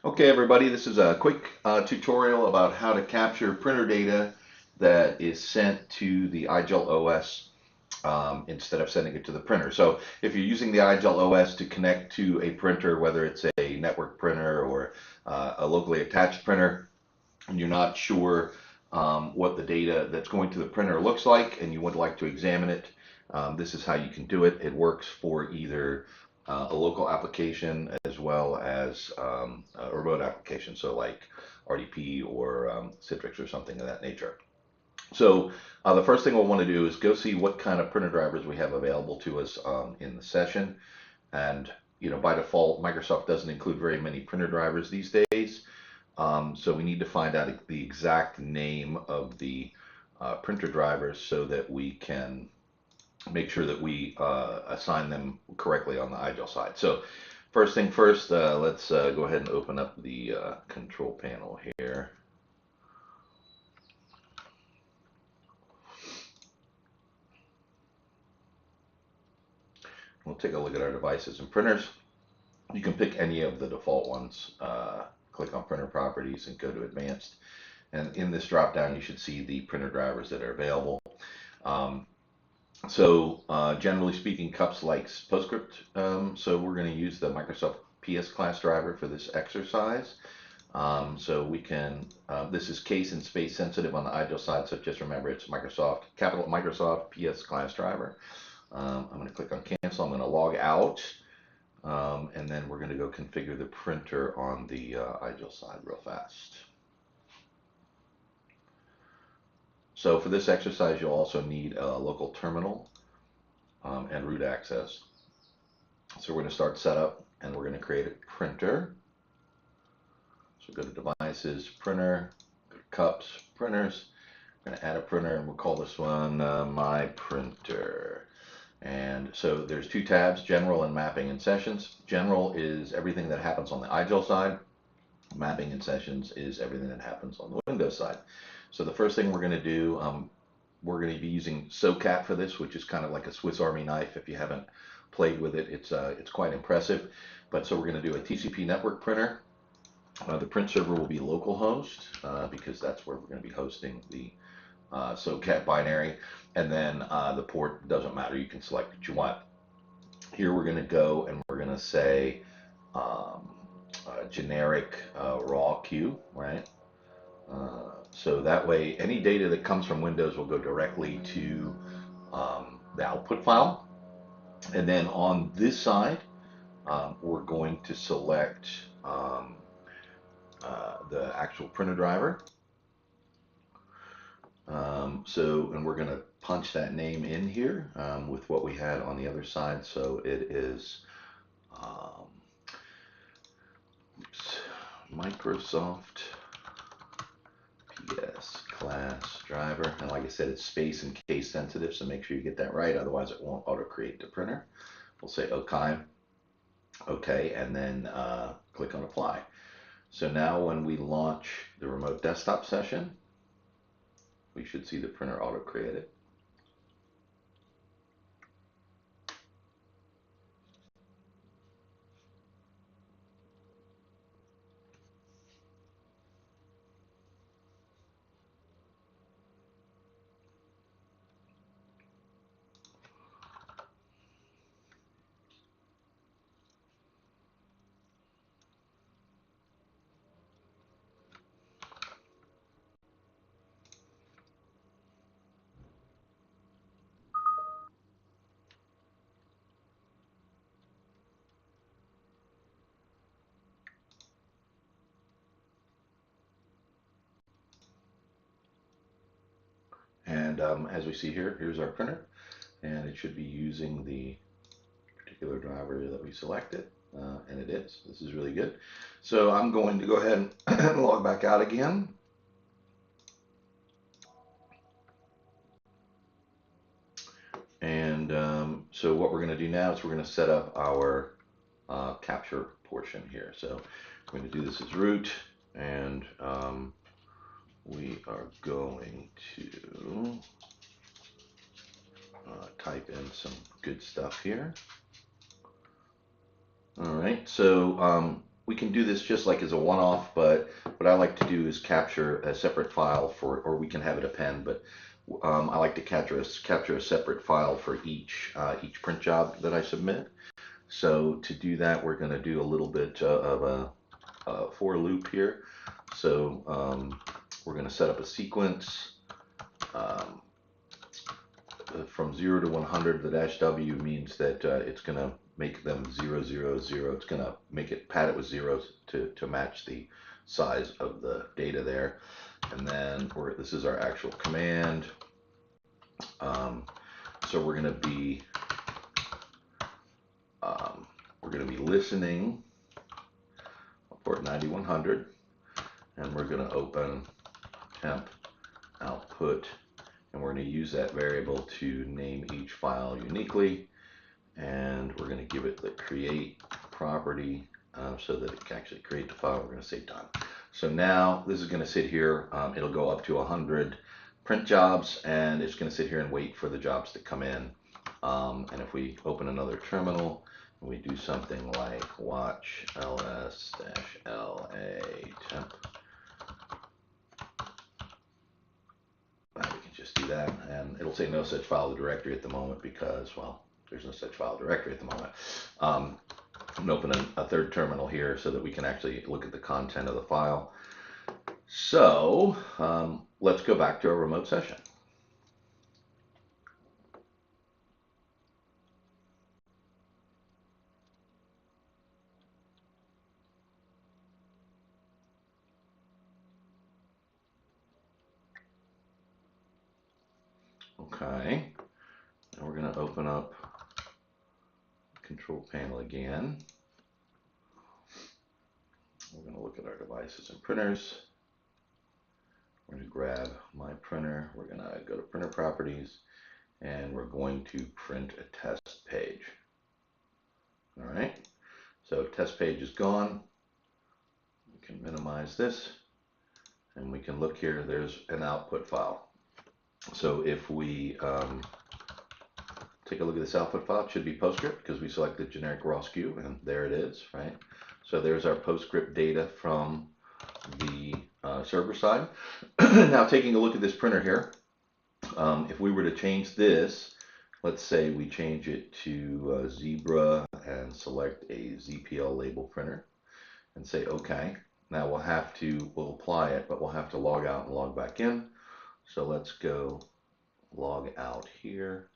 Okay, everybody, this is a quick tutorial about how to capture printer data that is sent to the IGEL OS instead of sending it to the printer. So if you're using the IGEL OS to connect to a printer, whether it's a network printer or a locally attached printer, and you're not sure what the data that's going to the printer looks like and you would like to examine it, this is how you can do it. It works for either a local application as well as a remote application, so like RDP or Citrix or something of that nature. So the first thing we'll want to do is go see what kind of printer drivers we have available to us in the session. And by default, Microsoft doesn't include very many printer drivers these days. So we need to find out the exact name of the printer drivers so that we can make sure that we assign them correctly on the IGEL side. So first thing first, let's go ahead and open up the control panel here. We'll take a look at our devices and printers. You can pick any of the default ones. Click on printer properties and go to advanced. And in this drop down, you should see the printer drivers that are available. Generally speaking, CUPS likes PostScript. So we're going to use the Microsoft PS class driver for this exercise. So we can, this is case and space sensitive on the IGEL side. So just remember it's Microsoft, capital Microsoft PS class driver. I'm going to click on cancel. I'm going to log out. And then we're going to go configure the printer on the IGEL side real fast. So for this exercise, you'll also need a local terminal and root access. So we're going to start setup and we're going to create a printer. So go to devices, printer, go to CUPS, printers. We're going to add a printer and we'll call this one my printer. And so there's two tabs, general and mapping and sessions. General is everything that happens on the IGEL side. Mapping and sessions is everything that happens on the Windows side. So the first thing we're going to do, we're going to be using socat for this, which is kind of like a Swiss Army knife. If you haven't played with it, it's quite impressive. But so we're going to do a TCP network printer. The print server will be localhost because that's where we're going to be hosting the socat binary. And then the port doesn't matter. You can select what you want. Here we're going to go and we're going to say generic raw queue, right? So that way, any data that comes from Windows will go directly to the output file. And then on this side, we're going to select the actual printer driver. And we're going to punch that name in here with what we had on the other side. So it is Microsoft PS class driver. And like I said, it's space and case sensitive, so make sure you get that right. Otherwise, it won't auto create the printer. We'll say OK. OK, and then click on apply. So now when we launch the remote desktop session, we should see the printer auto created. And as we see here, here's our printer, and it should be using the particular driver that we selected, and it is. This is really good. So I'm going to go ahead and log back out again. And so what we're going to do now is we're going to set up our capture portion here. So we're going to do this as root, and we are going to type in some good stuff here. All right, so we can do this just like as a one-off, but what I like to do is capture a separate file for, or we can have it append, but I like to capture a separate file for each print job that I submit. So to do that, we're going to do a little bit of a for loop here. So we're going to set up a sequence. Um, from 0 to 100, the dash W means that it's going to make them 0, 0, 0. It's going to make it pad it with zeros to match the size of the data there. And then this is our actual command. So we're going to be listening port 9100, and we're going to open temp output, and we're going to use that variable to name each file uniquely, and we're going to give it the create property so that it can actually create the file. We're going to say done. So now this is going to sit here. It'll go up to 100 print jobs, and it's going to sit here and wait for the jobs to come in. And if we open another terminal and we do something like watch ls-la temp, we can just do that, and it'll say no such file directory at the moment because, well, there's no such file directory at the moment. I'm opening a third terminal here so that we can actually look at the content of the file. So let's go back to our remote session. Okay, and we're going to open up the control panel again. We're going to look at our devices and printers. We're going to grab my printer. We're going to go to printer properties, and we're going to print a test page. All right, so test page is gone. We can minimize this, and we can look here. There's an output file. So if we take a look at this output file, it should be PostScript because we selected generic raw SKU, and there it is, right? So there's our PostScript data from the server side. Now taking a look at this printer here, if we were to change this, let's say we change it to Zebra and select a ZPL label printer and say OK. Now we'll apply it, but we'll have to log out and log back in. So let's go log out here.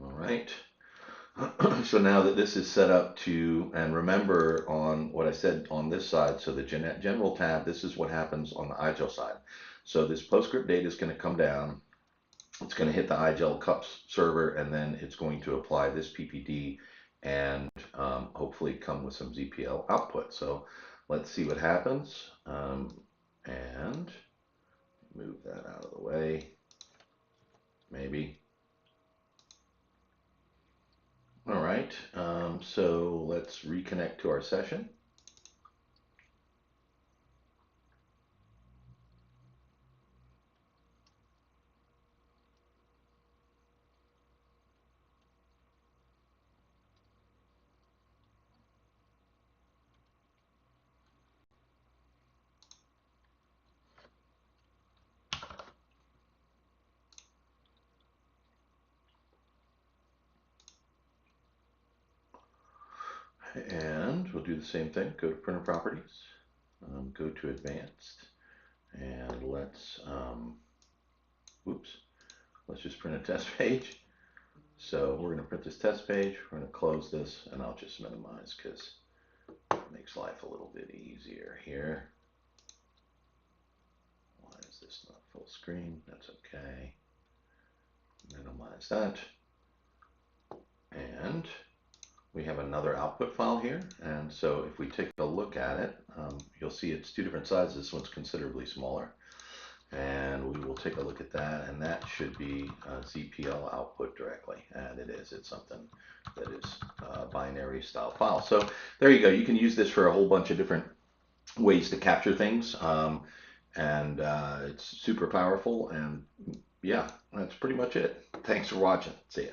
All right. So now that this is set up to, and remember on what I said on this side, so the general tab, this is what happens on the IGEL side. So this PostScript data is going to come down. It's going to hit the IGEL cups server, and then it's going to apply this PPD and hopefully come with some ZPL output. So let's see what happens. And move that out of the way, maybe. All right, so let's reconnect to our session. And we'll do the same thing. Go to printer properties, go to advanced, and let's just print a test page. So we're going to print this test page. We're going to close this, and I'll just minimize because it makes life a little bit easier here. Why is this not full screen? That's okay. Minimize that. And we have another output file here, and so if we take a look at it, you'll see it's two different sizes. This one's considerably smaller, and we will take a look at that, and that should be ZPL output directly, and it is. It's something that is a binary style file. So there you go. You can use this for a whole bunch of different ways to capture things, and it's super powerful, and yeah, that's pretty much it. Thanks for watching. See ya.